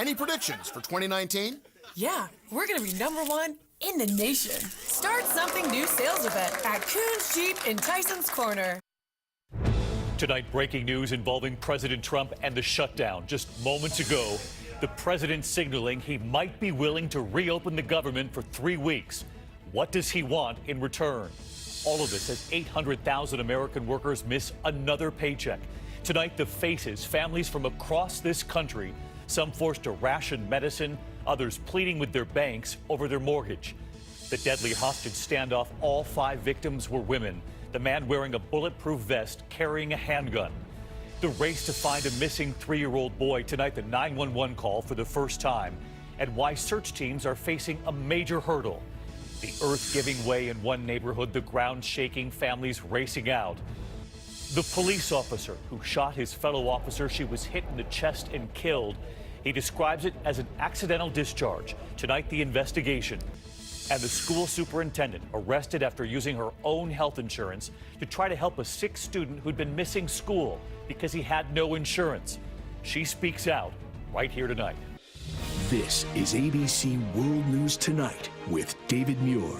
Any predictions for 2019? Yeah, we're going to be #1 in the nation. Start something new sales event at Coons Jeep in Tyson's Corner. Tonight, breaking news involving President Trump and the shutdown. Just moments ago, the president signaling he might be willing to reopen the government for 3 weeks. What does he want in return? All of this as 800,000 American workers miss another paycheck. Tonight, the faces, families from across this country, some forced to ration medicine, others pleading with their banks over their mortgage. The deadly hostage standoff, all 5 victims were women. The man wearing a bulletproof vest, carrying a handgun. The race to find a missing 3-year-old boy. Tonight, the 911 call for the first time, and why search teams are facing a major hurdle. The earth giving way in one neighborhood, the ground shaking, families racing out. The police officer who shot his fellow officer, she was hit in the chest and killed. He describes it as an accidental discharge. Tonight, the investigation. And the school superintendent arrested after using her own health insurance to try to help a sick student who'd been missing school because he had no insurance. She speaks out right here tonight. This is ABC World News Tonight with David Muir.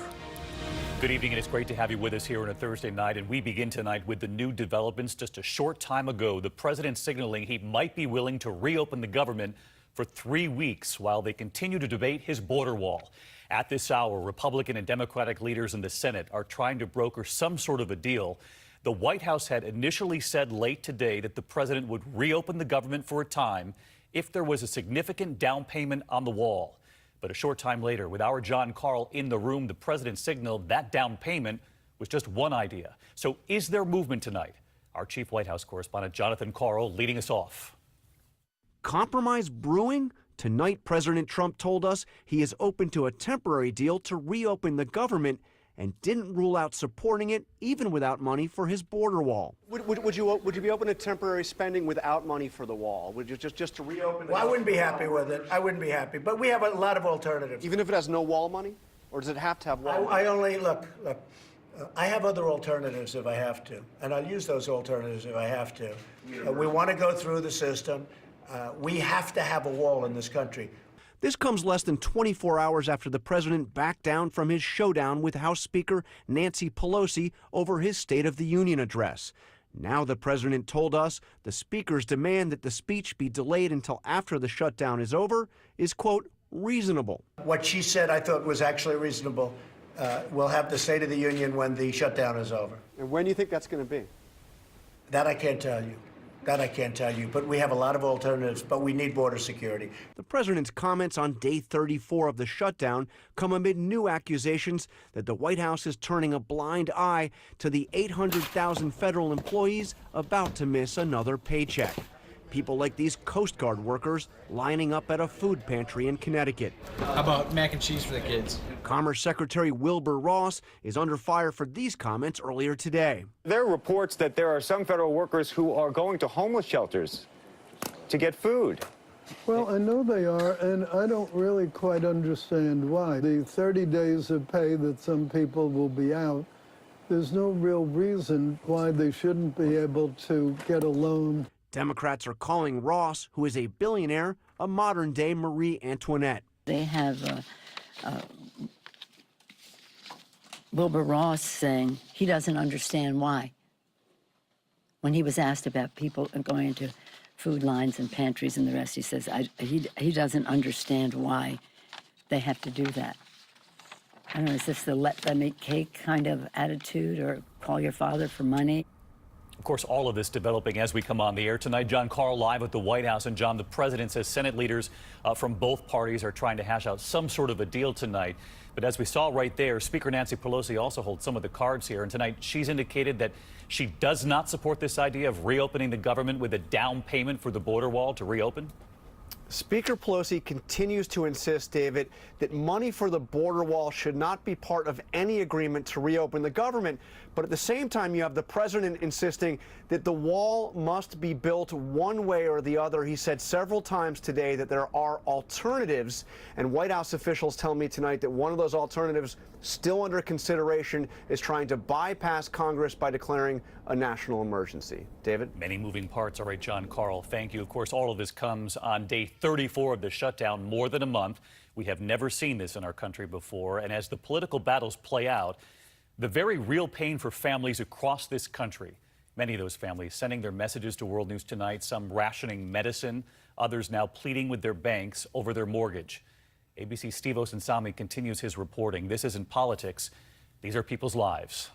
Good evening, and it's great to have you with us here on a Thursday night. And we begin tonight with the new developments. Just a short time ago, the president signaling he might be willing to reopen the government for 3 weeks while they continue to debate his border wall. At this hour, Republican and Democratic leaders in the Senate are trying to broker some sort of a deal. The White House had initially said late today that the president would reopen the government for a time if there was a significant down payment on the wall. But a short time later, with our John Carl in the room, the president signaled that down payment was just one idea. So is there movement tonight? Our chief White House correspondent, Jonathan Carl, leading us off. Compromise brewing? Tonight, President Trump told us he is open to a temporary deal to reopen the government and didn't rule out supporting it even without money for his border wall. Would you be open to temporary spending without money for the wall? Would you just to reopen? Well, I wouldn't be happy with it. I wouldn't be happy. But we have a lot of alternatives. Even if it has no wall money? Or does it have to have wall money? I only, look, I have other alternatives if I have to. And I'll use those alternatives if I have to. We want to go through the system. We have to have a wall in this country. This comes less than 24 hours after the president backed down from his showdown with House Speaker Nancy Pelosi over his State of the Union address. Now the president told us the speaker's demand that the speech be delayed until after the shutdown is over is, quote, reasonable. What she said I thought was actually reasonable. We'll have the State of the Union when the shutdown is over. And when do you think that's going to be? That I can't tell you. That I can't tell you, but we have a lot of alternatives, but we need border security. The president's comments on day 34 of the shutdown come amid new accusations that the White House is turning a blind eye to the 800,000 federal employees about to miss another paycheck. People like these Coast Guard workers lining up at a food pantry in Connecticut. How about mac and cheese for the kids? Commerce Secretary Wilbur Ross is under fire for these comments earlier today. There are reports that there are some federal workers who are going to homeless shelters to get food. Well, I know they are, and I don't really quite understand why. The 30 days of pay that some people will be out, there's no real reason why they shouldn't be able to get a loan. Democrats are calling Ross, who is a billionaire, a modern-day Marie Antoinette. They have Wilbur Ross saying he doesn't understand why. When he was asked about people going into food lines and pantries and the rest, he says he doesn't understand why they have to do that. I don't know, is this the let them eat cake kind of attitude, or call your father for money? Of course, all of this developing as we come on the air tonight. John Carl live at the White House. And John, the president says Senate leaders from both parties are trying to hash out some sort of a deal tonight. But as we saw right there, Speaker Nancy Pelosi also holds some of the cards here. And tonight she's indicated that she does not support this idea of reopening the government with a down payment for the border wall to reopen. Speaker Pelosi continues to insist, David, that money for the border wall should not be part of any agreement to reopen the government. But at the same time, you have the president insisting that the wall must be built one way or the other. He said several times today that there are alternatives. And White House officials tell me tonight that one of those alternatives still under consideration is trying to bypass Congress by declaring a national emergency. David? Many moving parts. All right, John Carl, thank you. Of course, all of this comes on day 34 of the shutdown, more than a month. We have never seen this in our country before. And as the political battles play out, the very real pain for families across this country. Many of those families sending their messages to World News Tonight, some rationing medicine, others now pleading with their banks over their mortgage. ABC's Steve Osunsami continues his reporting. This isn't politics. These are people's lives.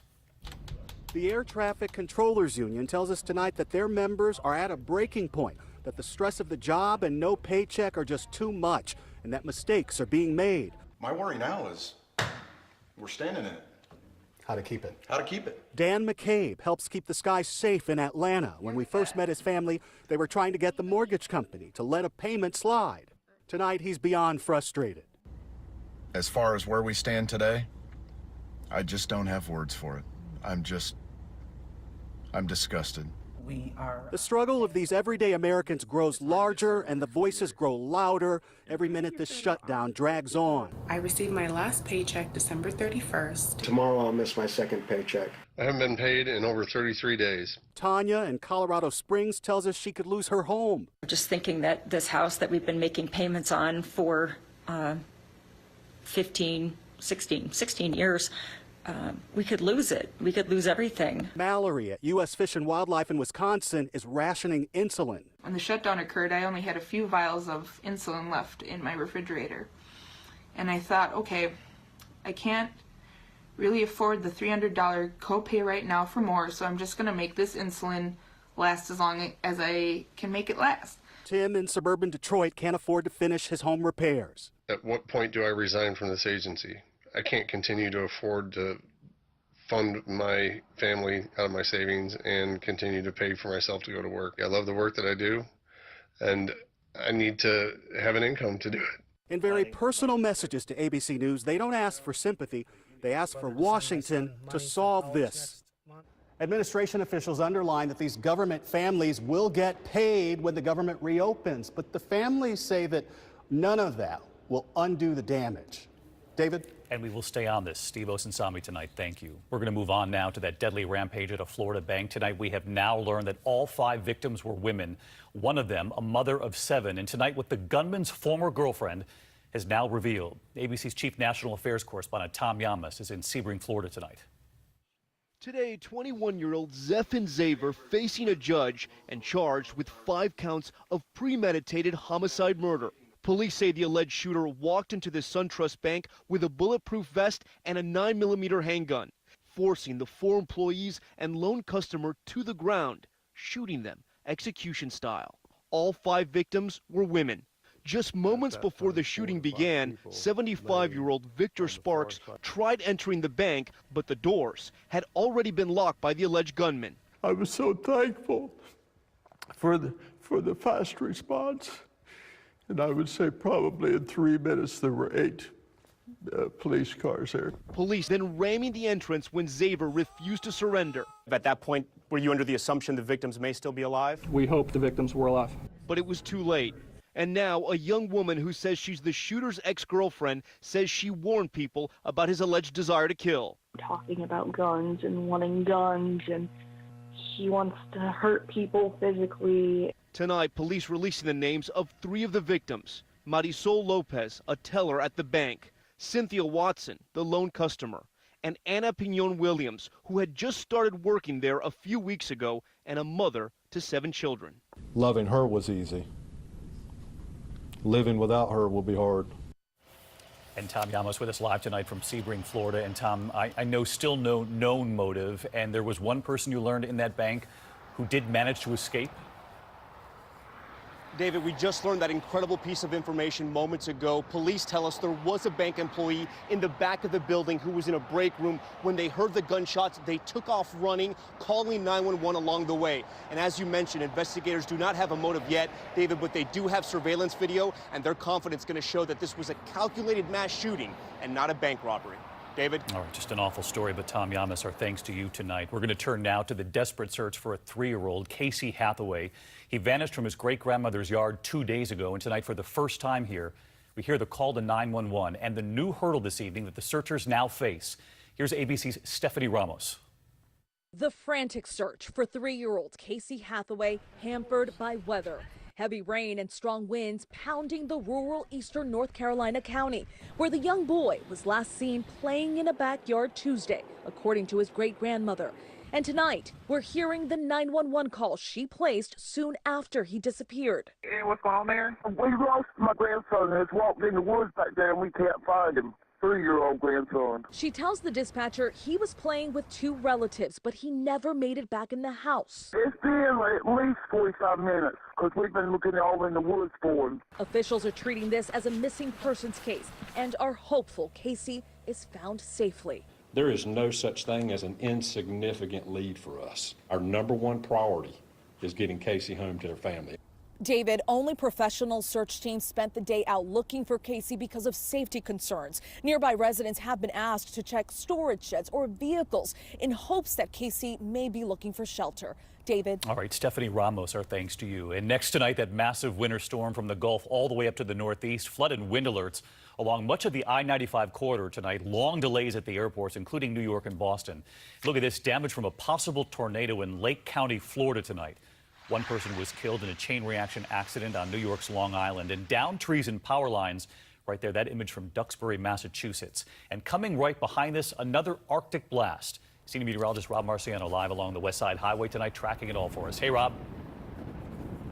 The Air Traffic Controllers Union tells us tonight that their members are at a breaking point, that the stress of the job and no paycheck are just too much, and that mistakes are being made. My worry now is we're standing in it. How to keep it. How to keep it. Dan McCabe helps keep the skies safe in Atlanta. When we first met his family, they were trying to get the mortgage company to let a payment slide. Tonight, he's beyond frustrated. As far as where we stand today, I just don't have words for it. I'm disgusted. The struggle of these everyday Americans grows larger and the voices grow louder every minute this shutdown drags on. I received my last paycheck December 31st. Tomorrow I'll miss my second paycheck. I haven't been paid in over 33 days. Tanya in Colorado Springs tells us she could lose her home. Just thinking that this house that we've been making payments on for 16 years, we could lose it. We could lose everything. Mallory at U.S. Fish and Wildlife in Wisconsin is rationing insulin. When the shutdown occurred, I only had a few vials of insulin left in my refrigerator. And I thought, okay, I can't really afford the $300 copay right now for more, so I'm just going to make this insulin last as long as I can make it last. Tim in suburban Detroit can't afford to finish his home repairs. At what point do I resign from this agency? I can't continue to afford to fund my family out of my savings and continue to pay for myself to go to work. I love the work that I do, and I need to have an income to do it. In very personal messages to ABC News, they don't ask for sympathy. They ask for Washington to solve this. Administration officials underline that these government families will get paid when the government reopens, but the families say that none of that will undo the damage. David? And we will stay on this. Steve Osunsami tonight, thank you. We're going to move on now to that deadly rampage at a Florida bank. Tonight, we have now learned that all 5 victims were women. One of them, a mother of 7. And tonight, what the gunman's former girlfriend has now revealed. ABC's Chief National Affairs Correspondent Tom Llamas is in Sebring, Florida tonight. Today, 21-year-old Zephin Zaver facing a judge and charged with 5 counts of premeditated homicide murder. Police say the alleged shooter walked into the SunTrust Bank with a bulletproof vest and a 9mm handgun, forcing the 4 employees and loan customer to the ground, shooting them execution style. All 5 victims were women. Just moments before the shooting began, 75-year-old Victor Sparks tried entering the bank, but the doors had already been locked by the alleged gunman. I was so thankful for the fast response. And I would say probably in 3 minutes there were 8 police cars there. Police then ramming the entrance when Zaver refused to surrender. At that point, were you under the assumption the victims may still be alive? We hope the victims were alive. But it was too late. And now a young woman who says she's the shooter's ex-girlfriend says she warned people about his alleged desire to kill. Talking about guns and wanting guns, and he wants to hurt people physically. Tonight, police releasing the names of 3 of the victims. Marisol Lopez, a teller at the bank. Cynthia Watson, the loan customer. And Anna Pignon Williams, who had just started working there a few weeks ago and a mother to 7 children. Loving her was easy. Living without her will be hard. And Tom Llamas with us live tonight from Sebring, Florida. And Tom, I know still no known motive. And there was one person you learned in that bank who did manage to escape. David, we just learned that incredible piece of information moments ago. Police tell us there was a bank employee in the back of the building who was in a break room. When they heard the gunshots, they took off running, calling 911 along the way. And as you mentioned, investigators do not have a motive yet, David, but they do have surveillance video, and their confidence going to show that this was a calculated mass shooting and not a bank robbery. David? All right, just an awful story, but Tom Llamas, our thanks to you tonight. We're going to turn now to the desperate search for a 3-year-old, Casey Hathaway. He vanished from his great-grandmother's yard 2 days ago, and tonight, for the first time here, we hear the call to 911 and the new hurdle this evening that the searchers now face. Here's ABC's Stephanie Ramos. The frantic search for 3-year-old Casey Hathaway hampered by weather. Heavy rain and strong winds pounding the rural eastern North Carolina county, where the young boy was last seen playing in a backyard Tuesday, according to his great-grandmother. And tonight, we're hearing the 911 call she placed soon after he disappeared. Hey, what's going on there? We lost my grandson. Has walked in the woods back there and we can't find him. 3-year-old grandson. She tells the dispatcher he was playing with 2 relatives, but he never made it back in the house. It's been at least 45 minutes because we've been looking all in the woods for him. Officials are treating this as a missing persons case and are hopeful Casey is found safely. There is no such thing as an insignificant lead for us. Our #1 priority is getting Casey home to their family. David, only professional search teams spent the day out looking for Casey because of safety concerns. Nearby residents have been asked to check storage sheds or vehicles in hopes that Casey may be looking for shelter. David. All right, Stephanie Ramos, our thanks to you. And next tonight, that massive winter storm from the Gulf all the way up to the Northeast. Flood and wind alerts along much of the I-95 corridor tonight. Long delays at the airports, including New York and Boston. Look at this damage from a possible tornado in Lake County, Florida tonight. One person was killed in a chain reaction accident on New York's Long Island, and downed trees and power lines right there. That image from Duxbury, Massachusetts. And coming right behind this, another Arctic blast. Senior meteorologist Rob Marciano live along the West Side Highway tonight, tracking it all for us. Hey, Rob.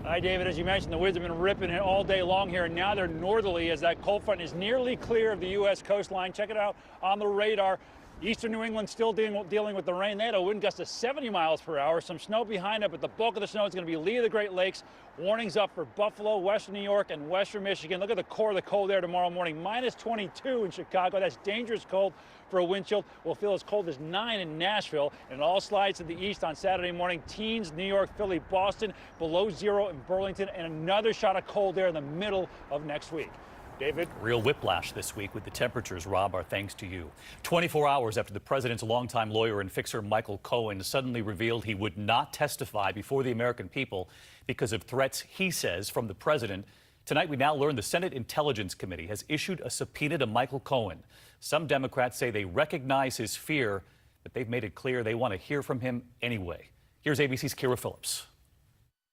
Hi, David. As you mentioned, the winds have been ripping it all day long here, and now they're northerly as that cold front is nearly clear of the U.S. coastline. Check it out on the radar. Eastern New England still dealing with the rain. They had a wind gust of 70 miles per hour. Some snow behind it, but the bulk of the snow is going to be lee of the Great Lakes. Warnings up for Buffalo, western New York, and western Michigan. Look at the core of the cold there tomorrow morning. Minus 22 in Chicago. That's dangerous cold for a wind chill. We'll feel as cold as 9 in Nashville. And it all slides to the east on Saturday morning. Teens, New York, Philly, Boston, below 0 in Burlington, and another shot of cold there in the middle of next week. David? Real whiplash this week with the temperatures, Rob. Our thanks to you. 24 hours after the president's longtime lawyer and fixer Michael Cohen suddenly revealed he would not testify before the American people because of threats, he says, from the president. Tonight, we now learn the Senate Intelligence Committee has issued a subpoena to Michael Cohen. Some Democrats say they recognize his fear, but they've made it clear they want to hear from him anyway. Here's ABC's Kira Phillips.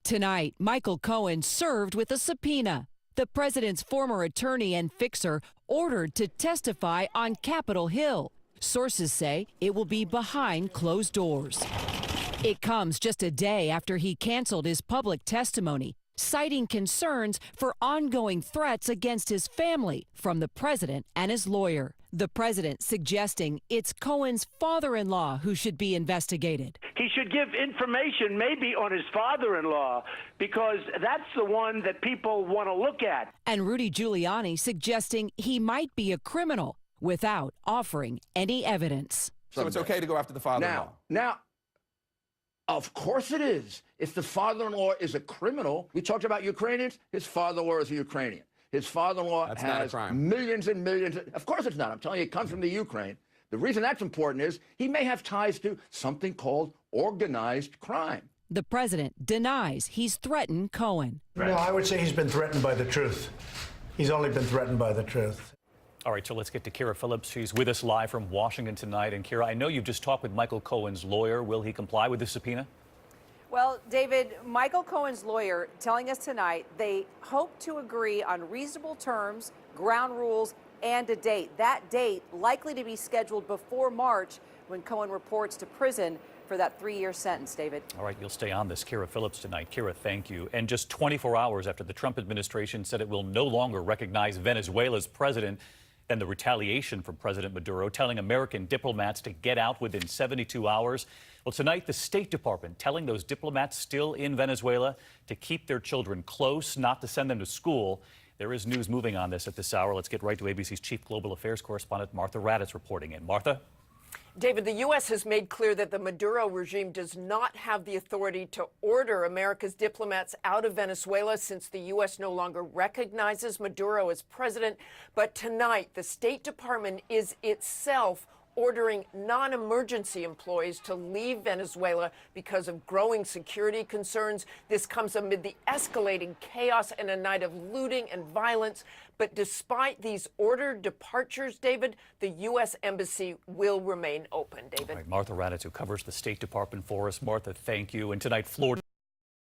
Tonight, Michael Cohen served with a subpoena. The president's former attorney and fixer ordered to testify on Capitol Hill. Sources say it will be behind closed doors. It comes just a day after he canceled his public testimony, citing concerns for ongoing threats against his family from the president and his lawyer. The president suggesting it's Cohen's father-in-law who should be investigated. He should give information maybe on his father-in-law because that's the one that people want to look at. And Rudy Giuliani suggesting he might be a criminal without offering any evidence. So it's okay to go after the father-in-law? Now, of course it is. If the father-in-law is a criminal, we talked about Ukrainians, his father-in-law is a Ukrainian. His father-in-law has millions and millions. Of course it's not. I'm telling you, it comes from the Ukraine. The reason that's important is he may have ties to something called organized crime. The president denies he's threatened Cohen. No, I would say he's been threatened by the truth. He's only been threatened by the truth. All right, so let's get to Kira Phillips. She's with us live from Washington tonight. And Kira, I know you've just talked with Michael Cohen's lawyer. Will he comply with the subpoena? Well, David, Michael Cohen's lawyer telling us tonight they hope to agree on reasonable terms, ground rules, and a date. That date likely to be scheduled before March when Cohen reports to prison for that 3-year sentence, David. All right, you'll stay on this, Kira Phillips, tonight. Kira, thank you. And just 24 hours after the Trump administration said it will no longer recognize Venezuela's president, then the retaliation from President Maduro telling American diplomats to get out within 72 hours. Well, tonight, the State Department telling those diplomats still in Venezuela to keep their children close, not to send them to school. There is news moving on this at this hour. Let's get right to ABC's Chief Global Affairs Correspondent Martha Raddatz reporting in. Martha? David, the U.S. has made clear that the Maduro regime does not have the authority to order America's diplomats out of Venezuela since the U.S. no longer recognizes Maduro as president. But tonight, the State Department is itself ordering non-emergency employees to leave Venezuela because of growing security concerns. This comes amid the escalating chaos and a night of looting and violence. But despite these ordered departures, David, the U.S. Embassy will remain open. David. All right, Martha Raddatz, who covers the State Department for us. Martha, thank you. And tonight, Florida.